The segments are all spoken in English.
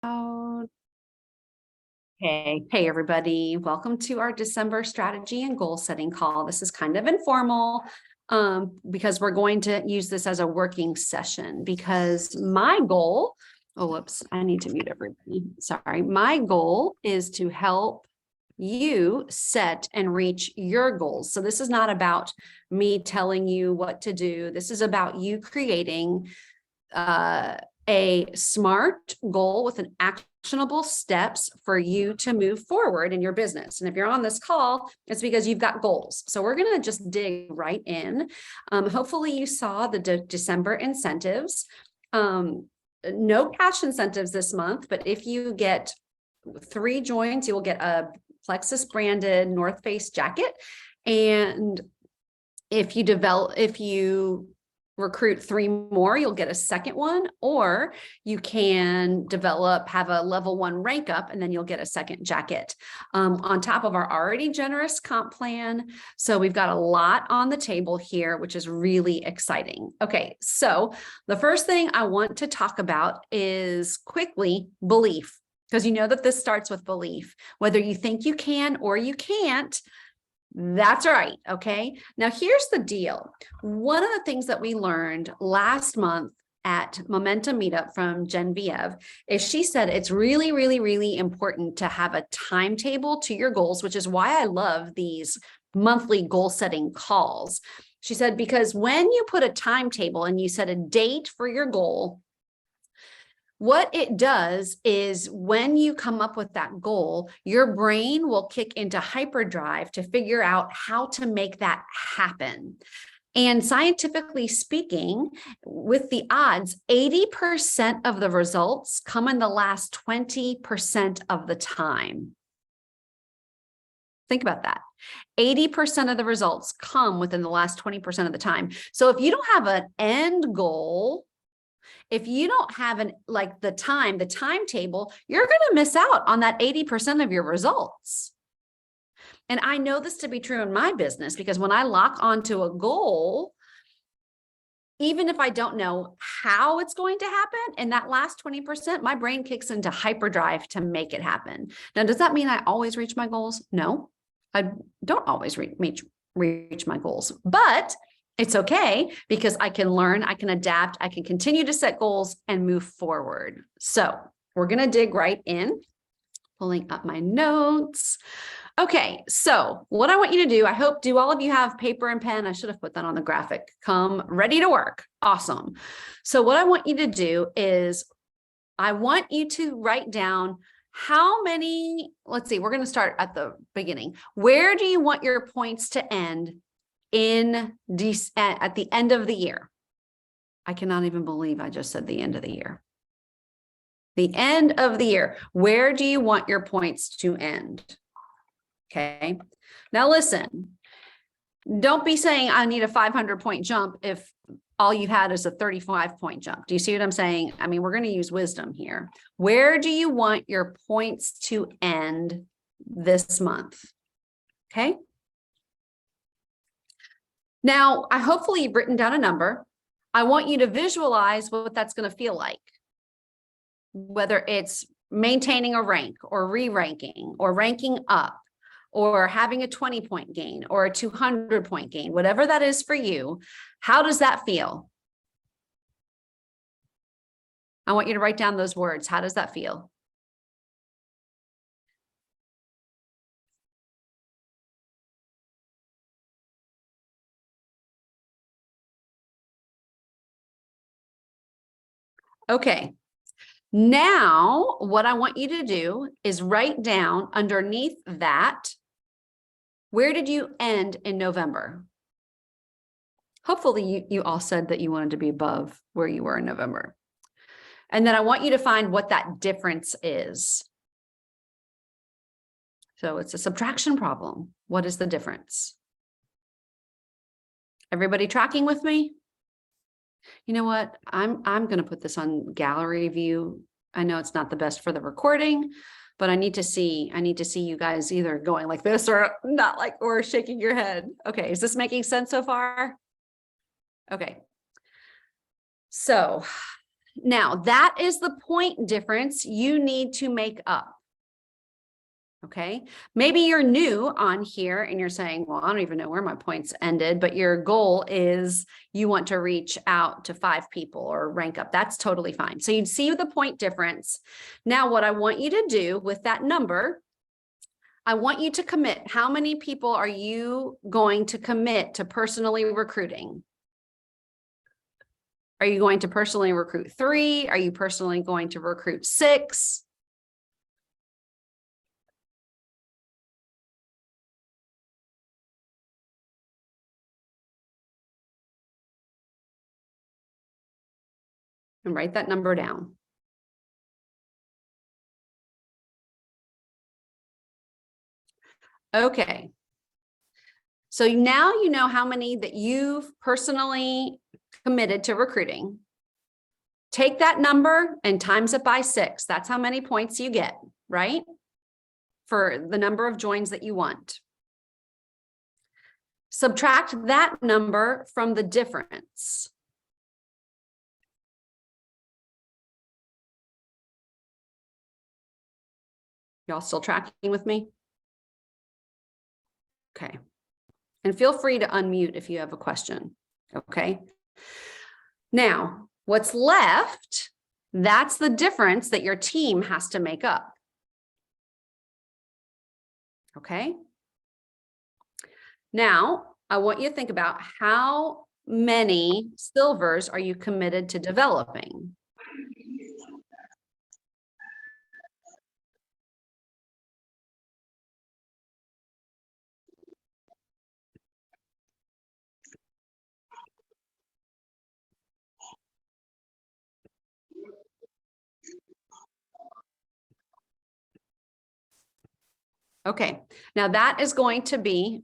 Hey everybody. Welcome to our December strategy and goal setting call. This is kind of informal because we're going to use this as a working session because my goal, I need to mute everybody. Sorry. My goal is to help you set and reach your goals. So this is not about me telling you what to do. This is about you creating a SMART goal with an actionable steps for you to move forward in your business. And if you're on this call, it's because you've got goals. So we're going to just dig right in. Hopefully you saw the December incentives. No cash incentives this month, but if you get 3 joins, you will get a Plexus branded North Face jacket. And if you recruit 3 more, you'll get a second one, or you can have a level 1 rank up and then you'll get a second jacket on top of our already generous comp plan. So we've got a lot on the table here, which is really exciting. Okay, so the first thing I want to talk about is quickly belief, because you know that this starts with belief. Whether you think you can or you can't, that's right. Okay. Now here's the deal. One of the things that we learned last month at Momentum Meetup from Genevieve is she said it's really, really, really important to have a timetable to your goals, which is why I love these monthly goal setting calls. She said, because when you put a timetable and you set a date for your goal, what it does is when you come up with that goal, your brain will kick into hyperdrive to figure out how to make that happen. And scientifically speaking, with the odds, 80% of the results come in the last 20% of the time. Think about that. 80% of the results come within the last 20% of the time. So if you don't have an end goal, if you don't have the timetable, you're going to miss out on that 80% of your results. And I know this to be true in my business because when I lock onto a goal, even if I don't know how it's going to happen, in that last 20%, my brain kicks into hyperdrive to make it happen. Now, does that mean I always reach my goals? No, I don't always reach my goals, but it's okay because I can learn, I can adapt, I can continue to set goals and move forward. So we're going to dig right in, pulling up my notes. Okay, so what I want you to do, do all of you have paper and pen? I should have put that on the graphic. Come ready to work. Awesome. So what I want you to do is I want you to write down how many, let's see, we're going to start at the beginning. Where do you want your points to end at the end of the year? I cannot even believe I just said the end of the year. The end of the year. Where do you want your points to end? Okay. Now listen, don't be saying I need a 500-point jump if all you had is a 35-point jump. Do you see what I'm saying? I mean, we're going to use wisdom here. Where do you want your points to end this month? Okay. Now, hopefully you've written down a number. I want you to visualize what that's going to feel like, whether it's maintaining a rank or re-ranking or ranking up or having a 20-point gain or a 200-point gain, whatever that is for you. How does that feel? I want you to write down those words. How does that feel? Okay. Now, what I want you to do is write down underneath that, where did you end in November? Hopefully you all said that you wanted to be above where you were in November. And then I want you to find what that difference is. So it's a subtraction problem. What is the difference? Everybody tracking with me? You know what? I'm going to put this on gallery view. I know it's not the best for the recording, but I need to see you guys either going like this or not, or shaking your head. Okay. Is this making sense so far? Okay. So Now, that is the point difference you need to make up. Okay, maybe you're new on here and you're saying, well, I don't even know where my points ended, but your goal is you want to reach out to 5 people or rank up. That's totally fine. So you'd see the point difference. Now, what I want you to do with that number, I want you to commit. How many people are you going to commit to personally recruiting? Are you going to personally recruit 3? Are you personally going to recruit 6? And write that number down. Okay. So now you know how many that you've personally committed to recruiting. Take that number and times it by 6. That's how many points you get, right? For the number of joins that you want. Subtract that number from the difference. Y'all still tracking with me? Okay. And feel free to unmute if you have a question. Okay. Now, what's left, that's the difference that your team has to make up. Okay. Now, I want you to think about how many silvers are you committed to developing? Okay, now that is going to be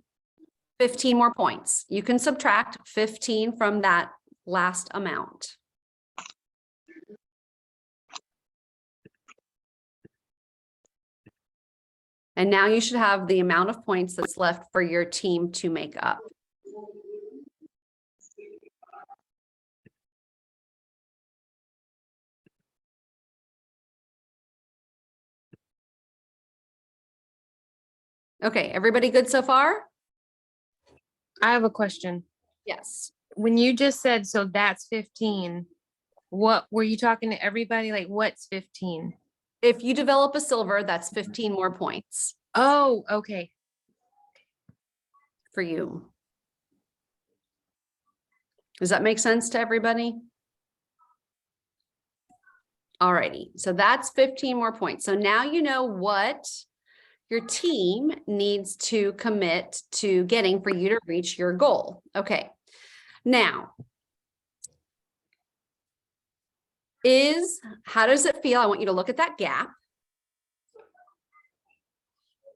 15 more points. You can subtract 15 from that last amount. And now you should have the amount of points that's left for your team to make up. Okay, everybody good so far? I have a question. Yes. When you just said, so that's 15, what were you talking to everybody? Like, what's 15? If you develop a silver, that's 15 more points Oh, okay. for you. Does that make sense to everybody? Alrighty, so that's 15 more points. So now you know what your team needs to commit to getting for you to reach your goal. Okay, now, how does it feel? I want you to look at that gap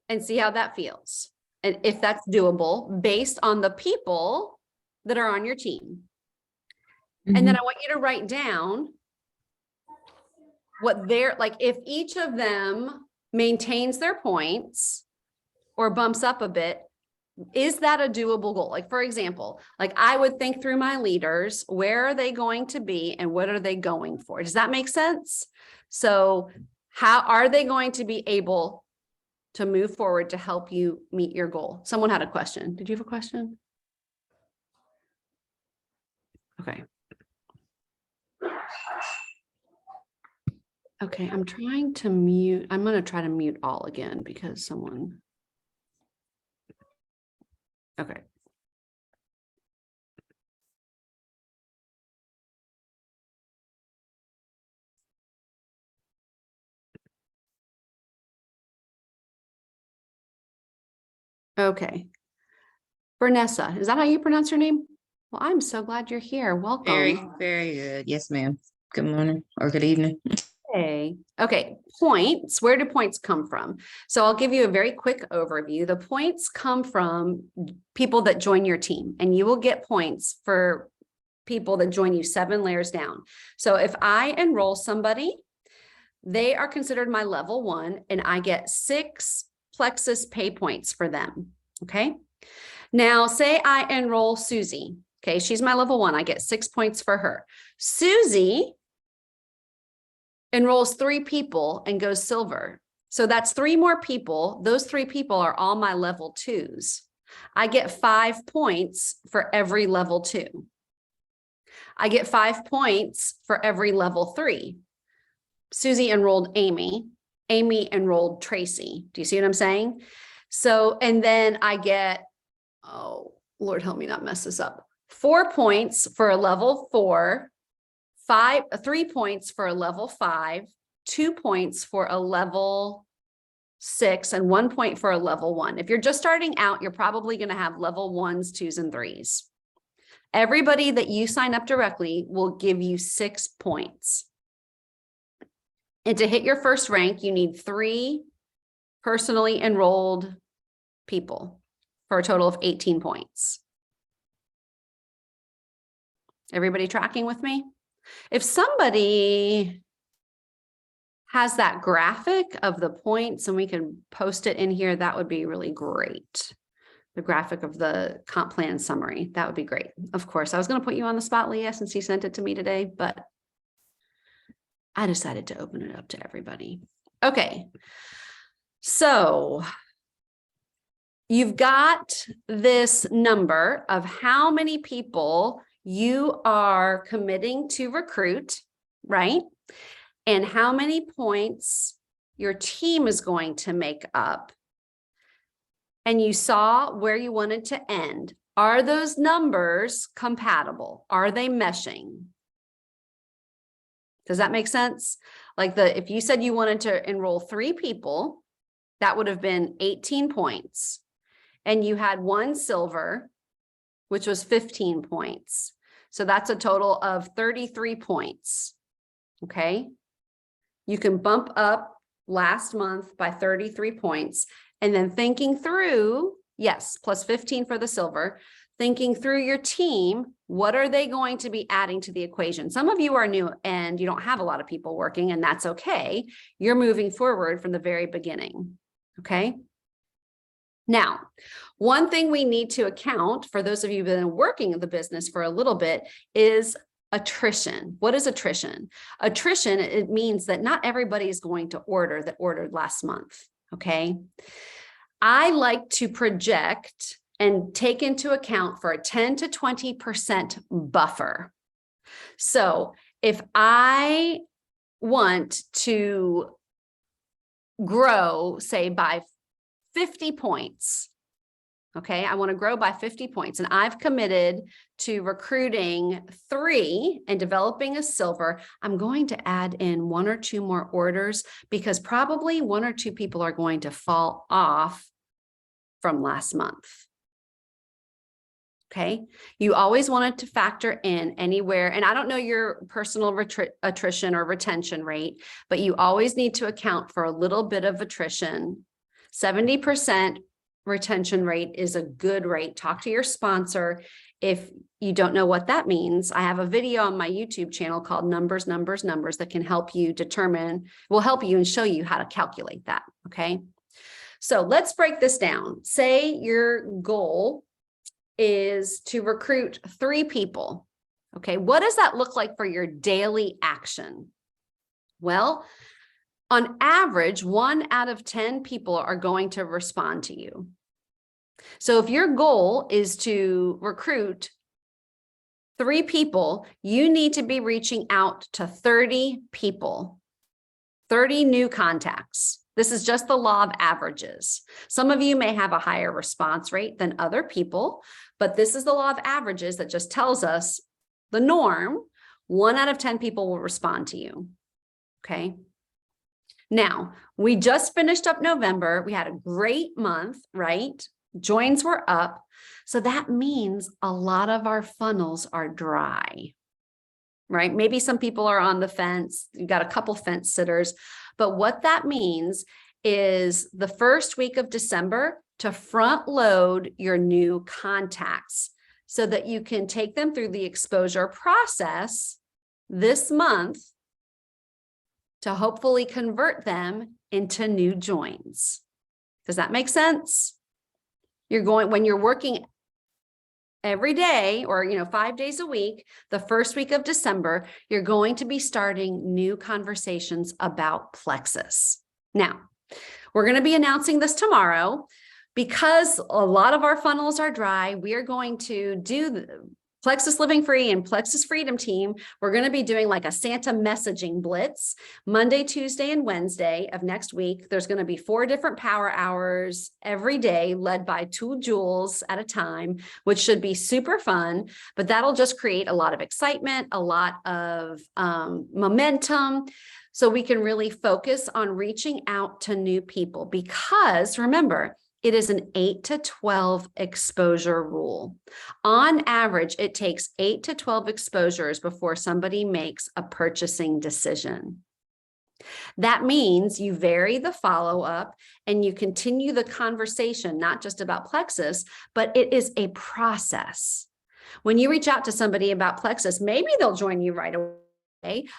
and see how that feels. And if that's doable based on the people that are on your team. And then I want you to write down what they're like, if each of them maintains their points or bumps up a bit, is that a doable goal? Like, for example, like I would think through my leaders, where are they going to be and what are they going for? Does that make sense? So how are they going to be able to move forward to help you meet your goal? Someone had a question. Did you have a question? Okay. Okay, I'm trying to mute. I'm going to try to mute all again because someone. Okay. Okay. Vanessa, is that how you pronounce your name? Well, I'm so glad you're here. Welcome. Very, very good. Yes, ma'am. Good morning or good evening. Hey, okay, points. Where do points come from? So I'll give you a very quick overview. The points come from people that join your team, and you will get points for people that join you 7 layers down. So if I enroll somebody, they are considered my level 1, and I get 6 Plexus pay points for them. Okay. Now, say I enroll Susie. Okay, she's my level 1. I get 6 points for her. Susie enrolls 3 people and goes silver. So that's 3 more people. Those 3 people are all my level 2s. I get 5 points for every level 2. I get 5 points for every level 3. Susie enrolled Amy. Amy enrolled Tracy. Do you see what I'm saying? So, and then I get, oh, Lord, help me not mess this up. 4 points for a level 4, 3 points for a level 5, 2 points for a level 6, and 1 point for a level 1. If you're just starting out, you're probably going to have level 1s, 2s, and 3s. Everybody that you sign up directly will give you 6 points. And to hit your first rank, you need 3 personally enrolled people for a total of 18 points. Everybody tracking with me? If somebody has that graphic of the points and we can post it in here, that would be really great. The graphic of the comp plan summary, that would be great. Of course, I was going to put you on the spot, Leah, since you sent it to me today, but I decided to open it up to everybody. Okay. So you've got this number of how many people you are committing to recruit, right? And how many points your team is going to make up. And you saw where you wanted to end. Are those numbers compatible? Are they meshing? Does that make sense? Like if you said you wanted to enroll 3 people, that would have been 18 points. And you had 1 silver, which was 15 points. So that's a total of 33 points. Okay. You can bump up last month by 33 points. And then thinking through, yes, plus 15 for the silver, thinking through your team, what are they going to be adding to the equation? Some of you are new and you don't have a lot of people working, and that's okay. You're moving forward from the very beginning. Okay. Now, one thing we need to account for those of you who've been working in the business for a little bit is attrition. What is attrition? Attrition, it means that not everybody is going to order that ordered last month. Okay. I like to project and take into account for a 10 to 20% buffer. So if I want to grow, say, by 50 points, okay, I want to grow by 50 points, and I've committed to recruiting 3 and developing a silver, I'm going to add in 1 or 2 more orders because probably 1 or 2 people are going to fall off from last month. Okay, you always wanted to factor in anywhere, and I don't know your personal attrition or retention rate, but you always need to account for a little bit of attrition. 70% retention rate is a good rate. Talk to your sponsor. If you don't know what that means, I have a video on my YouTube channel called Numbers, Numbers, Numbers that can help you determine, will help you and show you how to calculate that. Okay, so let's break this down. Say your goal is to recruit 3 people. Okay, what does that look like for your daily action? Well, on average, 1 out of 10 people are going to respond to you. So if your goal is to recruit 3 people, you need to be reaching out to 30 people, 30 new contacts. This is just the law of averages. Some of you may have a higher response rate than other people, but this is the law of averages that just tells us the norm. 1 out of 10 people will respond to you. Okay. Now, we just finished up November. We had a great month, right? Joins were up. So that means a lot of our funnels are dry, right? Maybe some people are on the fence. You got a couple fence sitters. But what that means is the first week of December to front load your new contacts so that you can take them through the exposure process this month to hopefully convert them into new joins. Does that make sense? You're going, when you're working every day, or 5 days a week, the first week of December, you're going to be starting new conversations about Plexus. Now, we're going to be announcing this tomorrow because a lot of our funnels are dry. We are going to do the Plexus Living Free and Plexus Freedom Team. We're going to be doing like a Santa messaging blitz Monday, Tuesday, and Wednesday of next week. There's going to be 4 different power hours every day led by 2 jewels at a time, which should be super fun, but that'll just create a lot of excitement, a lot of momentum. So we can really focus on reaching out to new people, because remember, it is an 8 to 12 exposure rule. On average, it takes 8 to 12 exposures before somebody makes a purchasing decision. That means you vary the follow-up and you continue the conversation, not just about Plexus, but it is a process. When you reach out to somebody about Plexus, maybe they'll join you right away.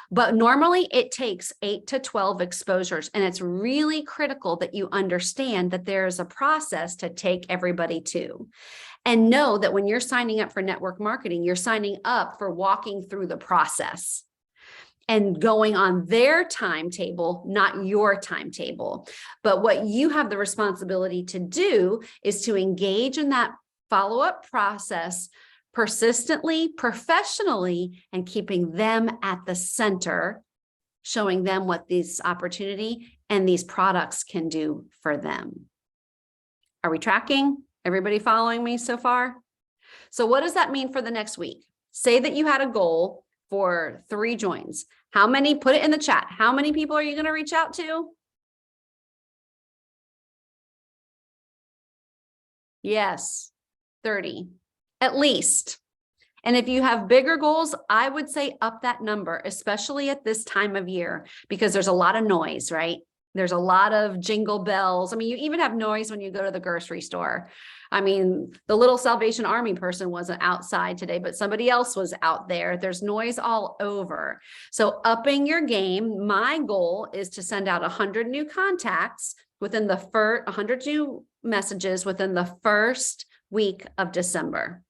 But normally it takes 8 to 12 exposures, and it's really critical that you understand that there is a process to take everybody to. And know that when you're signing up for network marketing, you're signing up for walking through the process and going on their timetable, not your timetable. But what you have the responsibility to do is to engage in that follow-up process persistently, professionally, and keeping them at the center, showing them what this opportunity and these products can do for them. Are we tracking? Everybody following me so far? So what does that mean for the next week? Say that you had a goal for 3 joins. How many? Put it in the chat. How many people are you going to reach out to? Yes, 30. At least. And if you have bigger goals, I would say up that number, especially at this time of year, because there's a lot of noise, right? There's a lot of jingle bells. I mean, you even have noise when you go to the grocery store. I mean, the little Salvation Army person wasn't outside today, but somebody else was out there. There's noise all over. So upping your game, my goal is to send out 100 new contacts within the first 100 new messages within the first week of December,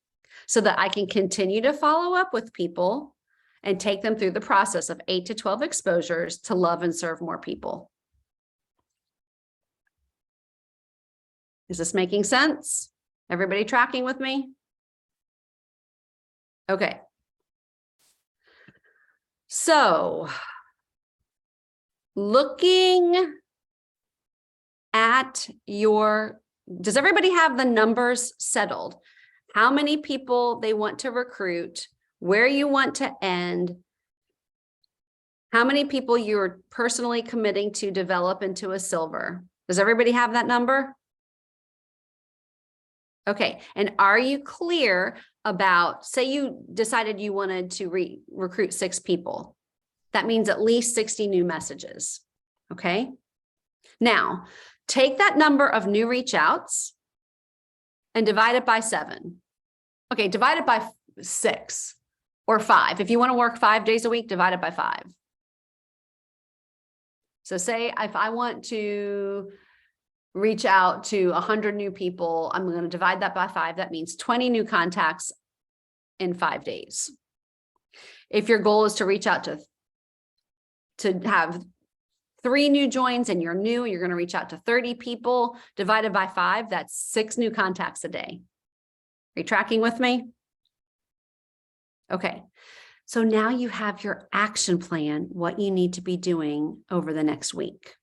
so that I can continue to follow up with people and take them through the process of 8 to 12 exposures to love and serve more people. Is this making sense? Everybody tracking with me? Okay. So, looking at does everybody have the numbers settled? How many people they want to recruit, where you want to end, how many people you're personally committing to develop into a silver? Does everybody have that number? Okay, and are you clear about, say you decided you wanted to recruit 6 people. That means at least 60 new messages, okay? Now, take that number of new reach outs and divide it by 7. Okay, divide it by 6 or 5. If you want to work 5 days a week, divide it by 5. So say if I want to reach out to 100 new people, I'm going to divide that by 5. That means 20 new contacts in 5 days. If your goal is to reach out to have 3 new joins and you're new, you're going to reach out to 30 people, divided by 5, that's 6 new contacts a day. Are you tracking with me? Okay. So now you have your action plan, what you need to be doing over the next week.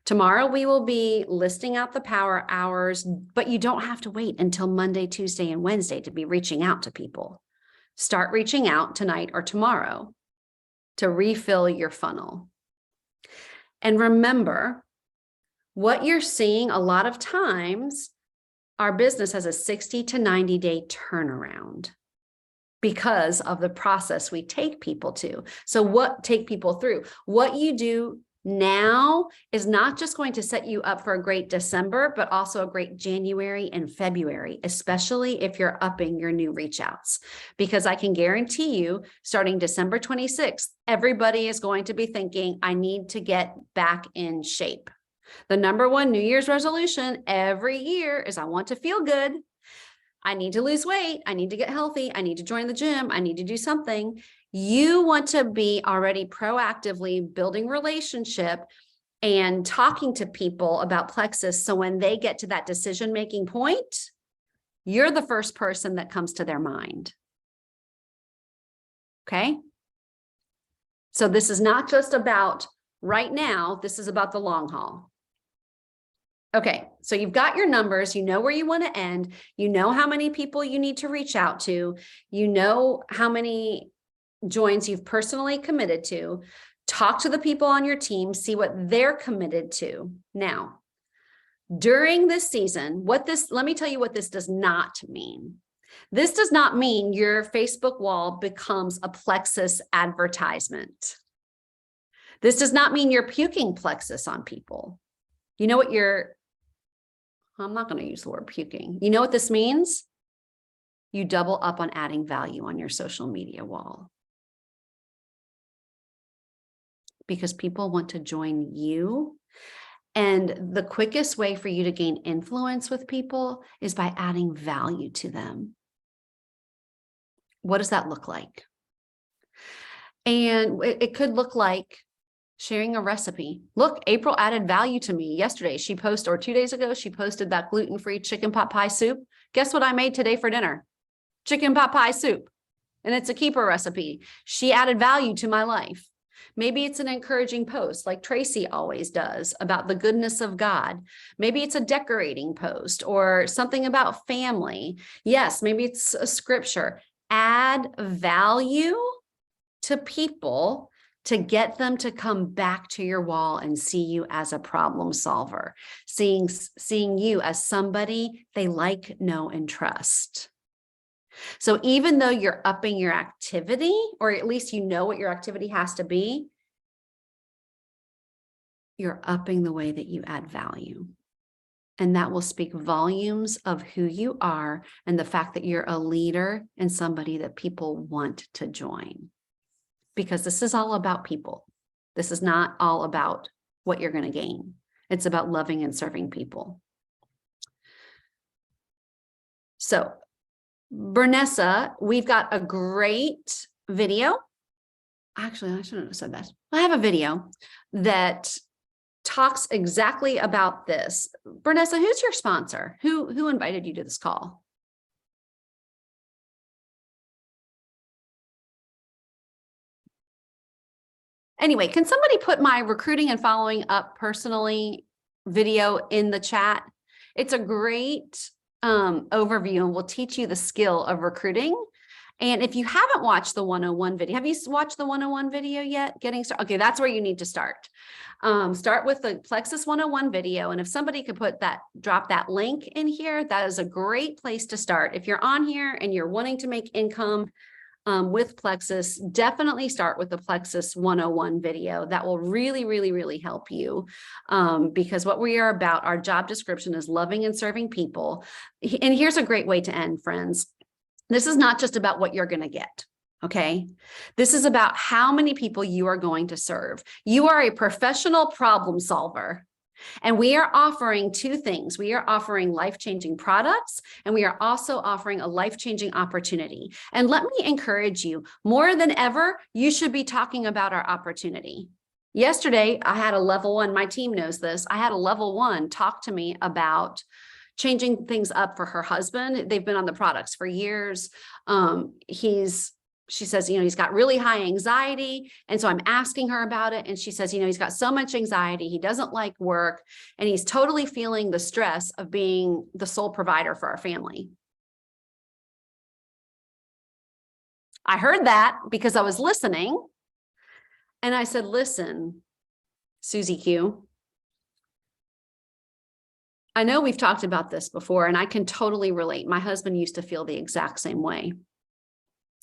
Tomorrow we will be listing out the power hours, but you don't have to wait until Monday, Tuesday, and Wednesday to be reaching out to people. Start reaching out tonight or tomorrow to refill your funnel. And remember, what you're seeing a lot of times, our business has a 60 to 90 day turnaround because of the process we take people to. So take people through? What you do now is not just going to set you up for a great December, but also a great January and February, especially if you're upping your new reach outs. Because I can guarantee you, starting December 26th, everybody is going to be thinking, I need to get back in shape. The number one New Year's resolution every year is I want to feel good. I need to lose weight. I need to get healthy. I need to join the gym. I need to do something. You want to be already proactively building relationship and talking to people about Plexus. So when they get to that decision-making point, you're the first person that comes to their mind. Okay. So this is not just about right now, this is about the long haul. Okay, so you've got your numbers, you know where you want to end, you know how many people you need to reach out to, you know how many joins you've personally committed to. Talk to the people on your team, see what they're committed to. Now, during this season, let me tell you what this does not mean. This does not mean your Facebook wall becomes a Plexus advertisement. This does not mean you're puking Plexus on people. You know what I'm not going to use the word puking. You know what this means? You double up on adding value on your social media wall. Because people want to join you. And the quickest way for you to gain influence with people is by adding value to them. What does that look like? And it could look like sharing a recipe. Look, April added value to me yesterday. She posted, or 2 days ago, she posted that gluten-free chicken pot pie soup. Guess what I made today for dinner? Chicken pot pie soup. And it's a keeper recipe. She added value to my life. Maybe it's an encouraging post like Tracy always does about the goodness of God. Maybe it's a decorating post or something about family. Yes, maybe it's a scripture. Add value to people to get them to come back to your wall and see you as a problem solver, seeing you as somebody they like, know, and trust. So even though you're upping your activity, or at least you know what your activity has to be, you're upping the way that you add value. And that will speak volumes of who you are and the fact that you're a leader and somebody that people want to join. Because this is all about people. This is not all about what you're going to gain. It's about loving and serving people. So, Bernessa, we've got a great video. Actually, I shouldn't have said that. I have a video that talks exactly about this. Bernessa, who's your sponsor? Who invited you to this call? Anyway, can somebody put my recruiting and following up personally video in the chat? It's a great overview and will teach you the skill of recruiting. And if you haven't watched the 101 video, have you watched the 101 video yet? Getting started? Okay, that's where you need to start. Start with the Plexus 101 video. And if somebody could drop that link in here, that is a great place to start. If you're on here and you're wanting to make income with Plexus, definitely start with the Plexus 101 video. That will really, really, really help you because what we are about, our job description is loving and serving people. And here's a great way to end, friends. This is not just about what you're going to get. Okay. This is about how many people you are going to serve. You are a professional problem solver. And we are offering two things. We are offering life-changing products, and we are also offering a life-changing opportunity. And let me encourage you, more than ever, you should be talking about our opportunity. Yesterday, I had a level one, my team knows this, I had a level one talk to me about changing things up for her husband. They've been on the products for years. She says, he's got really high anxiety. And so I'm asking her about it. And she says, he's got so much anxiety. He doesn't like work. And he's totally feeling the stress of being the sole provider for our family. I heard that because I was listening. And I said, listen, Susie Q, I know we've talked about this before, and I can totally relate. My husband used to feel the exact same way.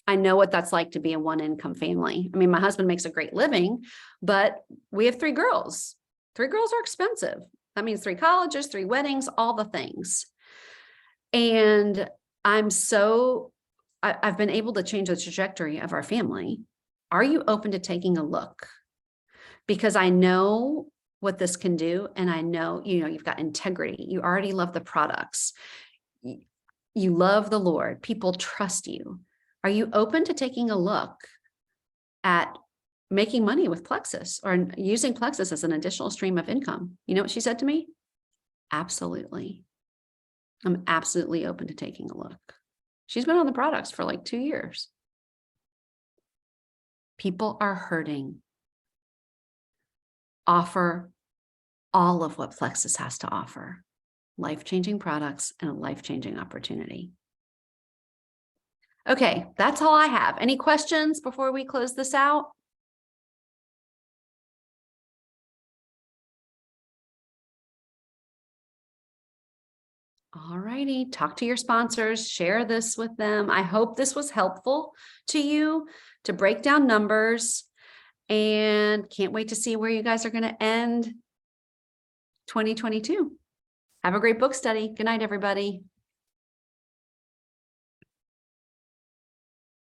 I know what that's like to be a one-income family. I mean, my husband makes a great living, but we have 3 girls. 3 girls are expensive. That means 3 colleges, 3 weddings, all the things. And I've been able to change the trajectory of our family. Are you open to taking a look? Because I know what this can do. And I know, you've got integrity. You already love the products. You love the Lord. People trust you. Are you open to taking a look at making money with Plexus or using Plexus as an additional stream of income? You know what she said to me? Absolutely. I'm absolutely open to taking a look. She's been on the products for like 2 years. People are hurting. Offer all of what Plexus has to offer. Life-changing products and a life-changing opportunity. Okay, that's all I have. Any questions before we close this out? All righty, talk to your sponsors, share this with them. I hope this was helpful to you to break down numbers, and can't wait to see where you guys are going to end 2022. Have a great book study. Good night, everybody.